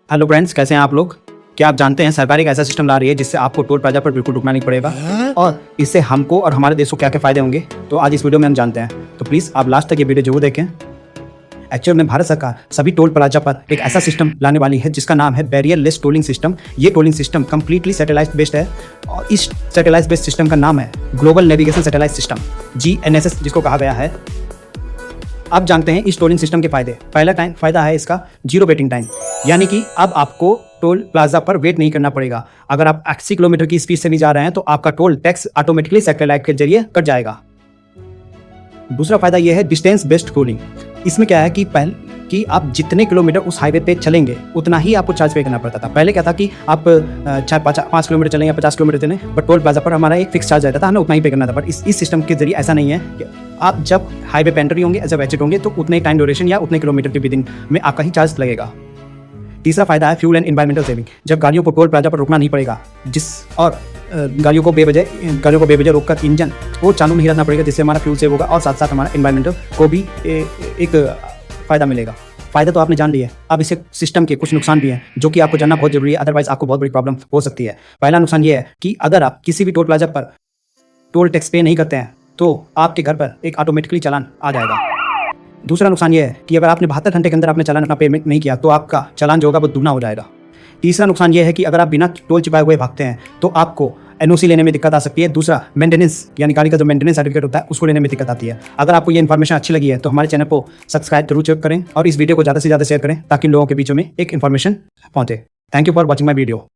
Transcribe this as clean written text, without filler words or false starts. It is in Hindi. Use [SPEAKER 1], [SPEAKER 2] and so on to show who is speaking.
[SPEAKER 1] हेलो फ्रेंड्स, कैसे हैं आप लोग। क्या आप जानते हैं सरकार एक ऐसा सिस्टम ला रही है जिससे आपको टोल प्लाजा पर बिल्कुल रुकना नहीं पड़ेगा और इससे हमको और हमारे देश को क्या क्या फायदे होंगे, तो आज इस वीडियो में हम जानते हैं। तो प्लीज़ आप लास्ट तक ये वीडियो जरूर देखें। एक्चुअल में भारत सरकार सभी टोल प्लाजा पर एक ऐसा सिस्टम लाने वाली है जिसका नाम है बैरियर लेस टोलिंग सिस्टम। ये tolling system completely satellite based है और इस सैटेलाइट बेस्ड सिस्टम का नाम है global navigation satellite system, GNSS जिसको कहा गया है। अब जानते हैं इस टोलिंग सिस्टम के फायदे। पहला फायदा है इसका जीरो वेटिंग टाइम, यानी कि अब आपको टोल प्लाजा पर वेट नहीं करना पड़ेगा। अगर आप 80 किलोमीटर की स्पीड से नहीं जा रहे हैं तो आपका टोल टैक्स ऑटोमेटिकली सैटेलाइट के जरिए कट जाएगा। दूसरा फायदा यह है डिस्टेंस बेस्ड टोलिंग। इसमें क्या है कि आप जितने किलोमीटर उस हाईवे पे चलेंगे उतना ही आपको चार्ज पे करना पड़ता था। पहले क्या था कि आप 5 किलोमीटर चलेंगे, 50 किलोमीटर चलें, बट टोल प्लाजा पर हमारा एक फिक्स चार्ज रहता था, हमें उतना ही पे करना था। बट इस सिस्टम के जरिए ऐसा नहीं है कि आप जब हाईवे पे एंट्री होंगे, जब एग्जिट होंगे, तो उतने टाइम ड्यूरेशन या उतने किलोमीटर के विदिन में आपका ही चार्ज लगेगा। तीसरा फायदा है फ्यूल एंड एनवायरमेंटल सेविंग। जब गाड़ियों को टोल प्लाजा पर रुकना नहीं पड़ेगा, गाड़ियों को बेवजह रोककर इंजन को चालू नहीं रखना पड़ेगा, जिससे हमारा फ्यूल सेव होगा और साथ साथ हमारा एनवायरमेंटल को भी एक फ़ायदा मिलेगा। फ़ायदा तो आपने जान लिया है, अब इसे सिस्टम के कुछ नुकसान भी हैं जो कि आपको जानना बहुत जरूरी है, अदरवाइज आपको बहुत बड़ी प्रॉब्लम हो सकती है। पहला नुकसान ये है कि अगर आप किसी भी टोल प्लाजा पर टोल टैक्स पे नहीं करते हैं तो आपके घर पर एक ऑटोमेटिकली चालान आ जाएगा। दूसरा नुकसान ये है कि अगर आपने 72 घंटे के अंदर आपने चालान अपना पेमेंट नहीं किया तो आपका चालान जो होगा वो दुगना हो जाएगा। तीसरा नुकसान ये है कि अगर आप बिना टोल चुकाए हुए भागते हैं तो आपको NOC लेने में दिक्कत आ सकती है। दूसरा मेंटेनेंस, यानी गाड़ी का जो मेंटेनेंस सर्टिफिकेट होता है उसको लेने में दिक्कत आती है। अगर आपको ये इन्फॉर्मेशन अच्छी लगी है तो हमारे चैनल को सब्सक्राइब जरूर करें और इस वीडियो को ज़्यादा से ज़्यादा शेयर करें ताकि लोगों के बीचों में एक इन्फॉर्मेशन पहुंचे। Thank you for watching my video.